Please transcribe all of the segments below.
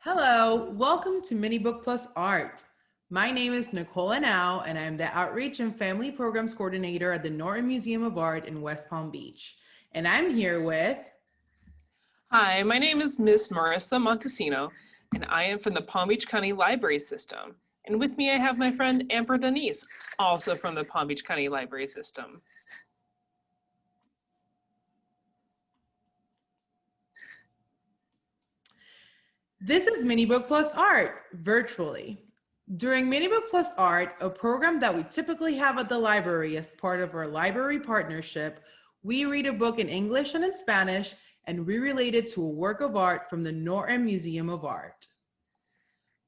Hello, welcome to Mini Book Plus Art. My name is Nicola Now, and I'm the Outreach and Family Programs Coordinator at the Norton Museum of Art in West Palm Beach. And I'm here with... Hi, my name is Miss Marissa Montesino, and I am from the Palm Beach County Library System. And with me I have my friend Amber Denise, also from the Palm Beach County Library System. This is Mini Book Plus Art, virtually. During Mini Book Plus Art, a program that we typically have at the library as part of our library partnership, we read a book in English and in Spanish, and we relate it to a work of art from the Norton Museum of Art.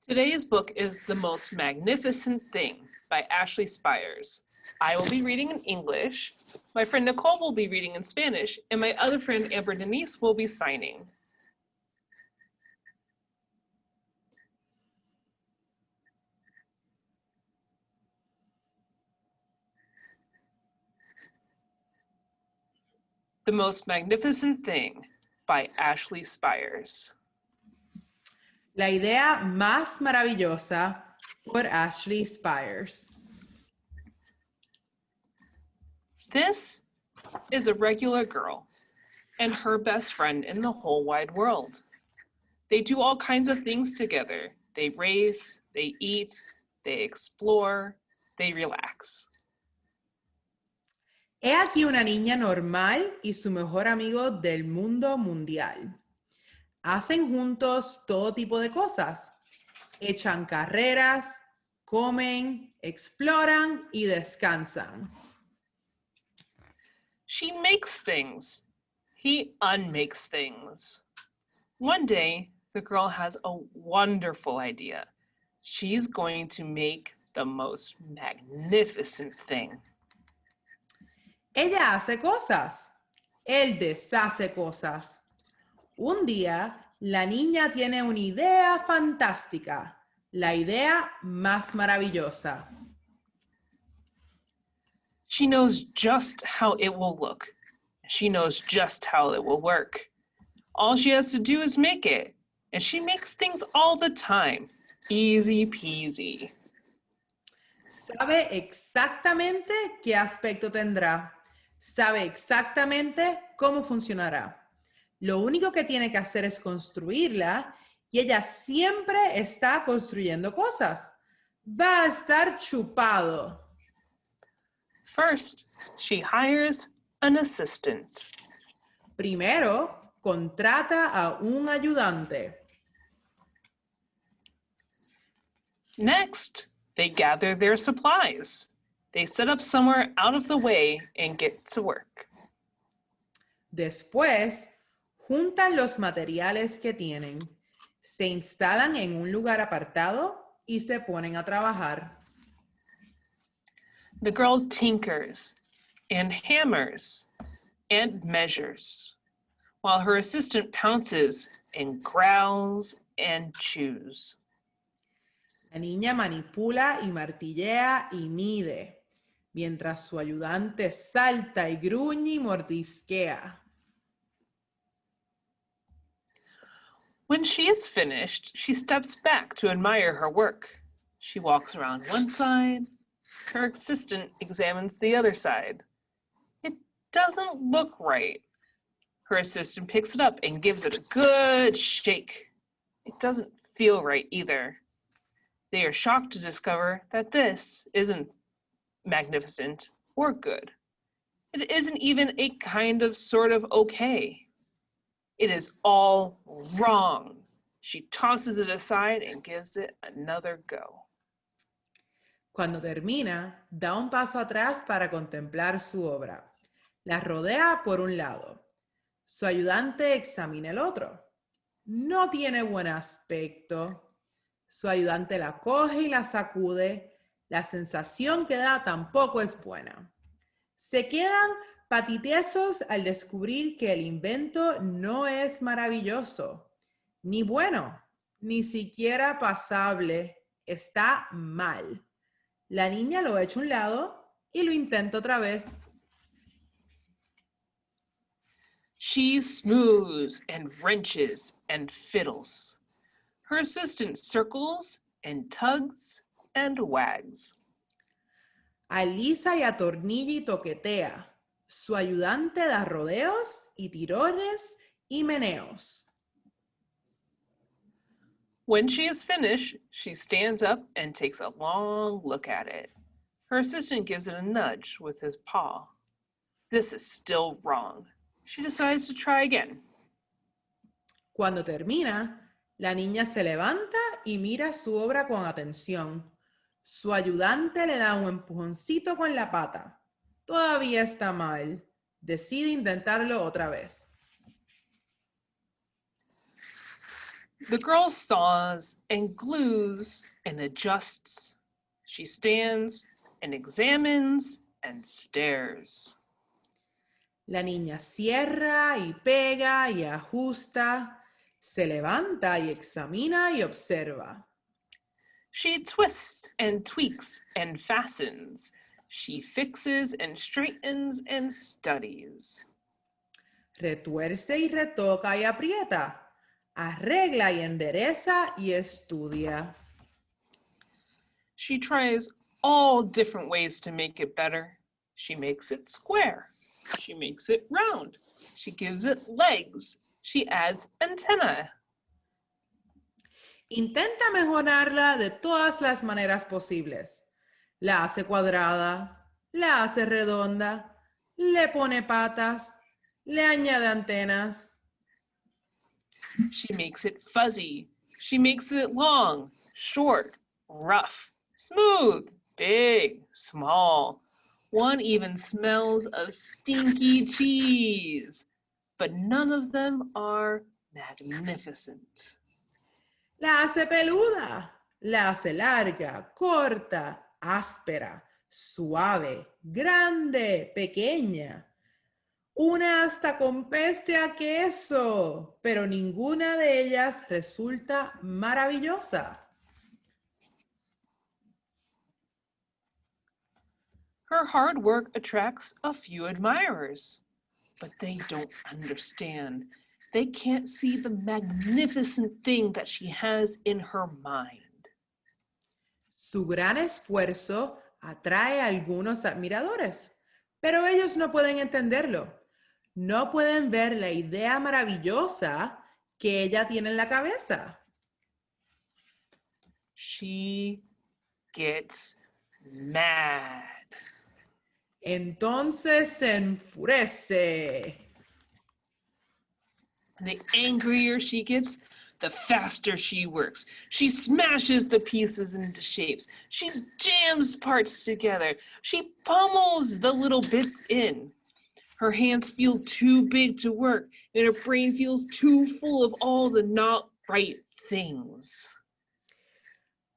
Today's book is The Most Magnificent Thing by Ashley Spires. I will be reading in English, my friend Nicole will be reading in Spanish, and my other friend Amber Denise will be signing. The Most Magnificent Thing by Ashley Spires. La idea más maravillosa por Ashley Spires. This is a regular girl and her best friend in the whole wide world. They do all kinds of things together. They race, they eat, they explore, they relax. He aquí una niña normal y su mejor amigo del mundo mundial. Hacen juntos todo tipo de cosas. Echan carreras, comen, exploran y descansan. She makes things. He unmakes things. One day, the girl has a wonderful idea. She's going to make the most magnificent thing. Ella hace cosas. Él deshace cosas. Un día, la niña tiene una idea fantástica. La idea más maravillosa. She knows just how it will look. She knows just how it will work. All she has to do is make it. And she makes things all the time. Easy peasy. Sabe exactamente qué aspecto tendrá. Sabe exactamente cómo funcionará. Lo único que tiene que hacer es construirla y ella siempre está construyendo cosas. Va a estar chupado. First, she hires an assistant. Primero, contrata a un ayudante. Next, they gather their supplies. They set up somewhere out of the way and get to work. Después, juntan los materiales que tienen, se instalan en un lugar apartado y se ponen a trabajar. The girl tinkers and hammers and measures, while her assistant pounces and growls and chews. La niña manipula y martillea y mide, mientras su ayudante salta y gruñe y mordisquea. When she is finished, she steps back to admire her work. She walks around one side. Her assistant examines the other side. It doesn't look right. Her assistant picks it up and gives it a good shake. It doesn't feel right either. They are shocked to discover that this isn't magnificent or good. It isn't even a kind of sort of okay. It is all wrong. She tosses it aside and gives it another go. Cuando termina, da un paso atrás para contemplar su obra. La rodea por un lado. Su ayudante examina el otro. No tiene buen aspecto. Su ayudante la coge y la sacude. La sensación que da tampoco es buena. Se quedan patitesos al descubrir que el invento no es maravilloso, ni bueno, ni siquiera pasable. Está mal. La niña lo echa a un lado y lo intenta otra vez. She smooths and wrenches and fiddles. Her assistant circles and tugs and wags. Alisa y atornilla y toquetea. Su ayudante da rodeos y tirones y meneos. When she is finished, she stands up and takes a long look at it. Her assistant gives it a nudge with his paw. This is still wrong. She decides to try again. Cuando termina, la niña se levanta y mira su obra con atención. Su ayudante le da un empujoncito con la pata. Todavía está mal. Decide intentarlo otra vez. The girl saws and glues and adjusts. She stands and examines and stares. La niña cierra y pega y ajusta. Se levanta y examina y observa. She twists and tweaks and fastens. She fixes and straightens and studies. Retuerce y retoca y aprieta. Arregla y endereza y estudia. She tries all different ways to make it better. She makes it square. She makes it round. She gives it legs. She adds antennae. Intenta mejorarla de todas las maneras posibles. La hace cuadrada, la hace redonda, le pone patas, le añade antenas. She makes it fuzzy. She makes it long, short, rough, smooth, big, small. One even smells of stinky cheese. But none of them are magnificent. La hace peluda, la hace larga, corta, áspera, suave, grande, pequeña. Una hasta con peste a queso, pero ninguna de ellas resulta maravillosa. Her hard work attracts a few admirers, but they don't understand. They can't see the magnificent thing that she has in her mind. Su gran esfuerzo atrae a algunos admiradores, pero ellos no pueden entenderlo. No pueden ver la idea maravillosa que ella tiene en la cabeza. She gets mad. Entonces se enfurece. The angrier she gets, the faster she works. She smashes the pieces into shapes. She jams parts together. She pummels the little bits in. Her hands feel too big to work, and her brain feels too full of all the not right things.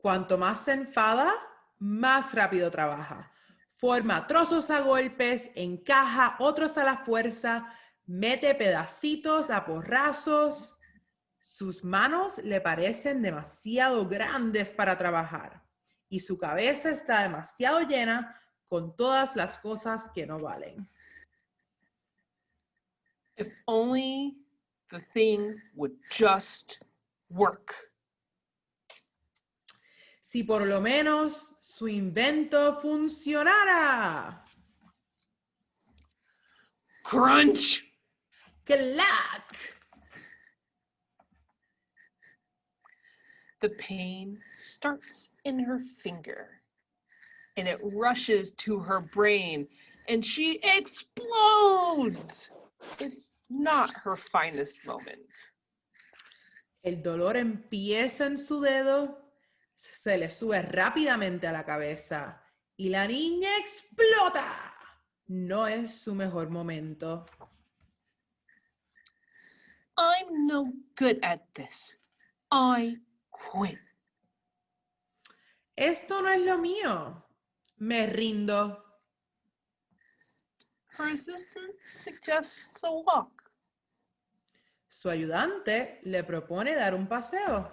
Cuanto más se enfada, más rápido trabaja. Forma trozos a golpes, encaja otros a la fuerza, mete pedacitos a porrazos. Sus manos le parecen demasiado grandes para trabajar y su cabeza está demasiado llena con todas las cosas que no valen. If only the thing would just work. Si por lo menos su invento funcionara. Crunch! ¡Clac! The pain starts in her finger, and it rushes to her brain, and she explodes. It's not her finest moment. El dolor empieza en su dedo, se le sube rápidamente a la cabeza y la niña explota. No es su mejor momento. I'm no good at this. I quit. Esto no es lo mío. Me rindo. Her assistant suggests a walk. Su ayudante le propone dar un paseo.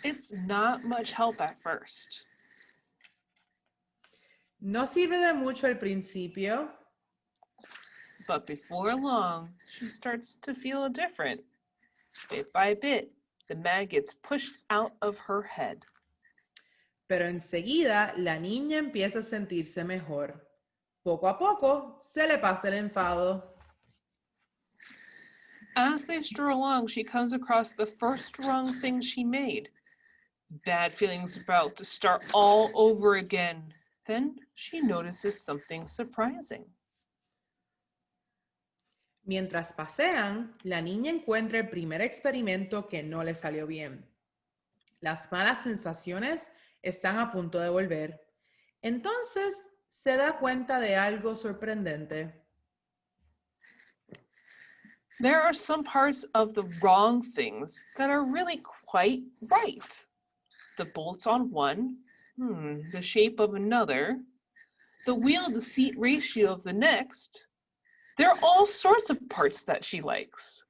It's not much help at first. No sirve de mucho al principio, But before long, she starts to feel different. Bit by bit, the mag gets pushed out of her head. Pero enseguida la niña empieza a sentirse mejor. Poco a poco se le pasa el enfado. As they stroll along, she comes across the first wrong thing she made. Bad feelings about to start all over again. Then she notices something surprising. Mientras pasean, la niña encuentra el primer experimento que no le salió bien. Las malas sensaciones están a punto de volver. Entonces se da cuenta de algo sorprendente. There are some parts of the wrong things that are really quite right. The bolts on one, the shape of another, the wheel to seat ratio of the next. There are all sorts of parts that she likes.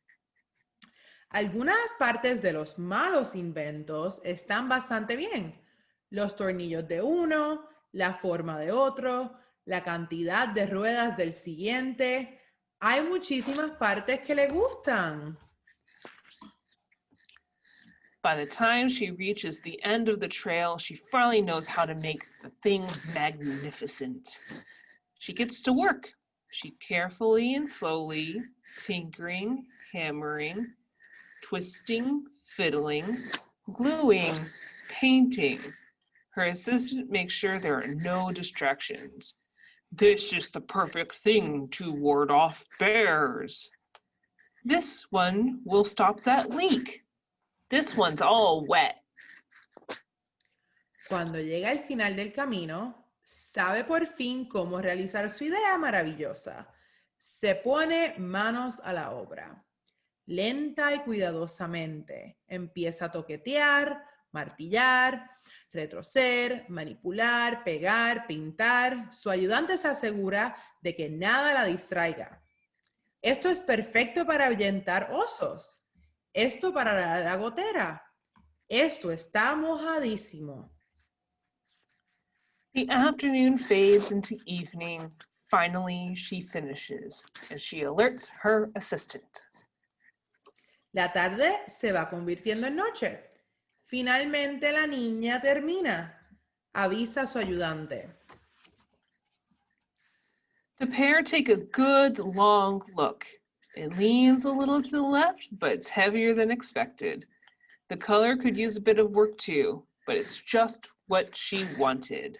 Algunas partes de los malos inventos están bastante bien. Los tornillos de uno, la forma de otro, la cantidad de ruedas del siguiente. Hay muchísimas partes que le gustan. By the time she reaches the end of the trail, she finally knows how to make the thing magnificent. She gets to work. She carefully and slowly, tinkering, hammering, twisting, fiddling, gluing, painting. Her assistant makes sure there are no distractions. This is the perfect thing to ward off bears. This one will stop that leak. This one's all wet. Cuando llega al final del camino, sabe por fin cómo realizar su idea maravillosa. Se pone manos a la obra. Lenta y cuidadosamente empieza a toquetear, martillar, retrocer, manipular, pegar, pintar. Su ayudante se asegura de que nada la distraiga. Esto es perfecto para ahuyentar osos. Esto para la gotera. Esto está mojadísimo. The afternoon fades into evening. Finally, she finishes, and she alerts her assistant. La tarde se va convirtiendo en noche. Finalmente la niña termina. Avisa a su ayudante. The pair take a good long look. It leans a little to the left, but it's heavier than expected. The color could use a bit of work too, but it's just what she wanted.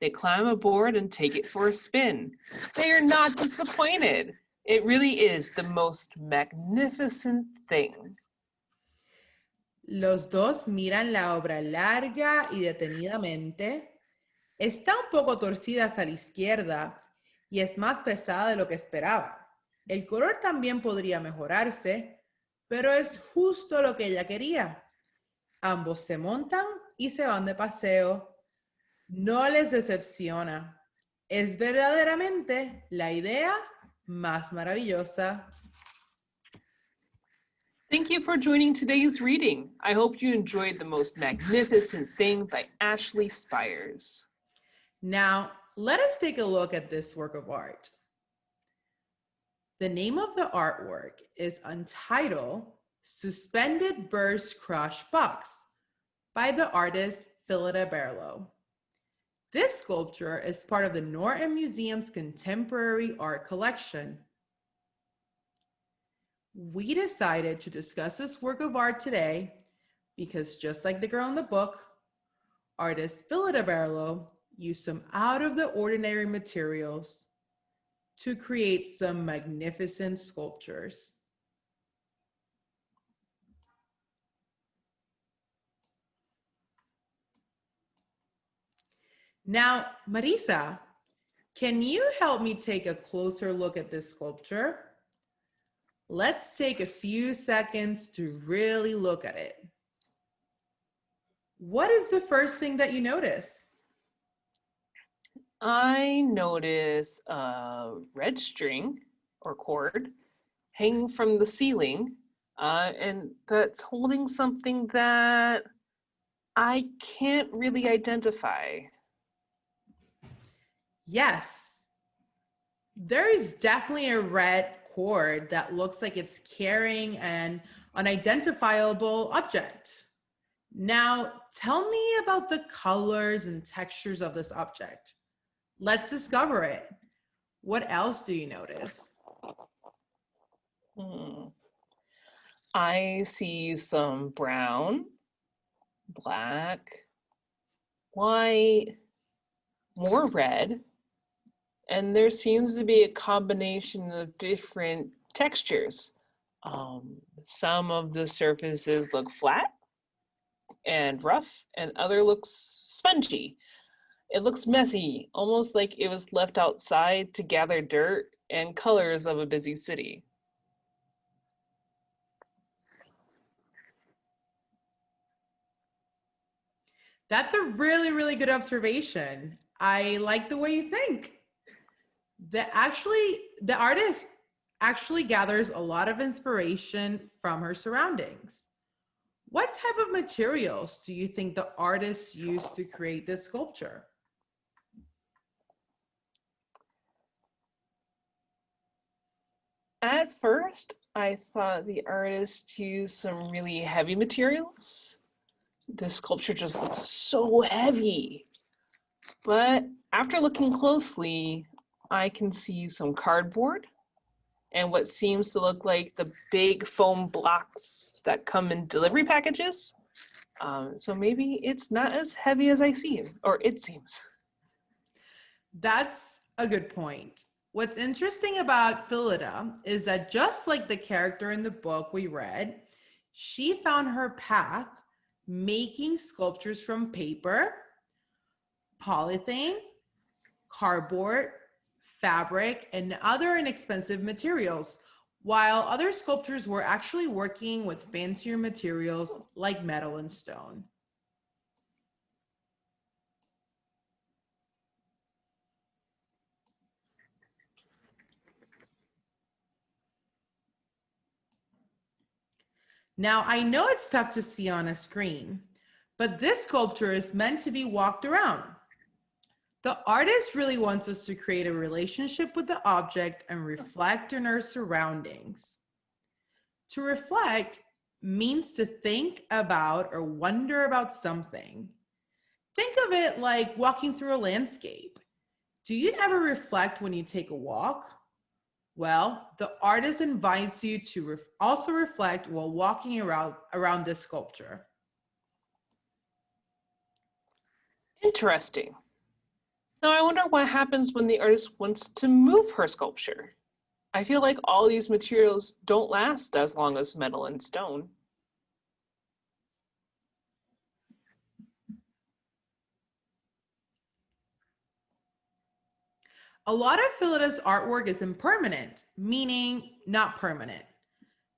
They climb aboard and take it for a spin. They are not disappointed. It really is the most magnificent thing. Los dos miran la obra larga y detenidamente. Está un poco torcida hacia la izquierda y es más pesada de lo que esperaba. El color también podría mejorarse, pero es justo lo que ella quería. Ambos se montan y se van de paseo. No les decepciona. Es verdaderamente la idea más maravillosa. Thank you for joining today's reading. I hope you enjoyed The Most Magnificent Thing by Ashley Spires. Now, let us take a look at this work of art. The name of the artwork is Untitled, Suspendedburstcrushedbox by the artist Phyllida Barlow. This sculpture is part of the Norton Museum's contemporary art collection. We decided to discuss this work of art today because just like the girl in the book, artist Phyllida Barlow used some out-of-the-ordinary materials to create some magnificent sculptures. Now, Marisa, can you help me take a closer look at this sculpture? Let's take a few seconds to really look at it. What is the first thing that you notice? I notice a red string or cord hanging from the ceiling, and that's holding something that I can't really identify. Yes, there is definitely a red cord that looks like it's carrying an unidentifiable object. Now, tell me about the colors and textures of this object. Let's discover it. What else do you notice? I see some brown, black, white, more red, and there seems to be a combination of different textures. Some of the surfaces look flat and rough, and other looks spongy. It looks messy, almost like it was left outside to gather dirt and colors of a busy city. That's a really, really good observation. I like the way you think. The artist actually gathers a lot of inspiration from her surroundings. What type of materials do you think the artist used to create this sculpture? At first, I thought the artist used some really heavy materials. This sculpture just looks so heavy. But after looking closely, I can see some cardboard and what seems to look like the big foam blocks that come in delivery packages. So maybe it's not as heavy as I seem, or it seems. That's a good point. What's interesting about Phyllida is that just like the character in the book we read, she found her path making sculptures from paper, polythene, cardboard, fabric, and other inexpensive materials, while other sculptors were actually working with fancier materials like metal and stone. Now, I know it's tough to see on a screen, but this sculpture is meant to be walked around. The artist really wants us to create a relationship with the object and reflect on our surroundings. To reflect means to think about or wonder about something. Think of it like walking through a landscape. Do you ever reflect when you take a walk? Well, the artist invites you to also reflect while walking around this sculpture. Interesting. Now I wonder what happens when the artist wants to move her sculpture. I feel like all these materials don't last as long as metal and stone. A lot of Phylida's artwork is impermanent, meaning not permanent.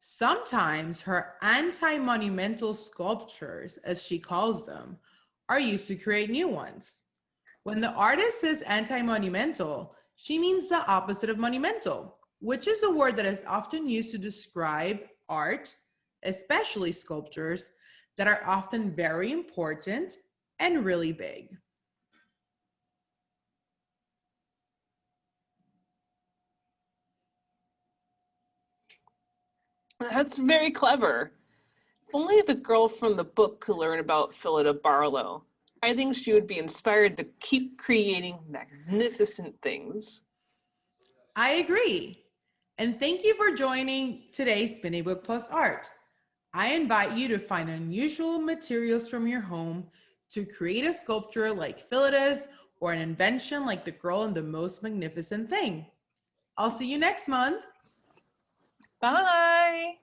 Sometimes her anti-monumental sculptures, as she calls them, are used to create new ones. When the artist says anti-monumental, she means the opposite of monumental, which is a word that is often used to describe art, especially sculptures, that are often very important and really big. That's very clever. Only the girl from the book could learn about Phyllida Barlow. I think she would be inspired to keep creating magnificent things. I agree. And thank you for joining today's Spinning Book Plus Art. I invite you to find unusual materials from your home to create a sculpture like Phylida's or an invention like the girl in The Most Magnificent Thing. I'll see you next month. Bye!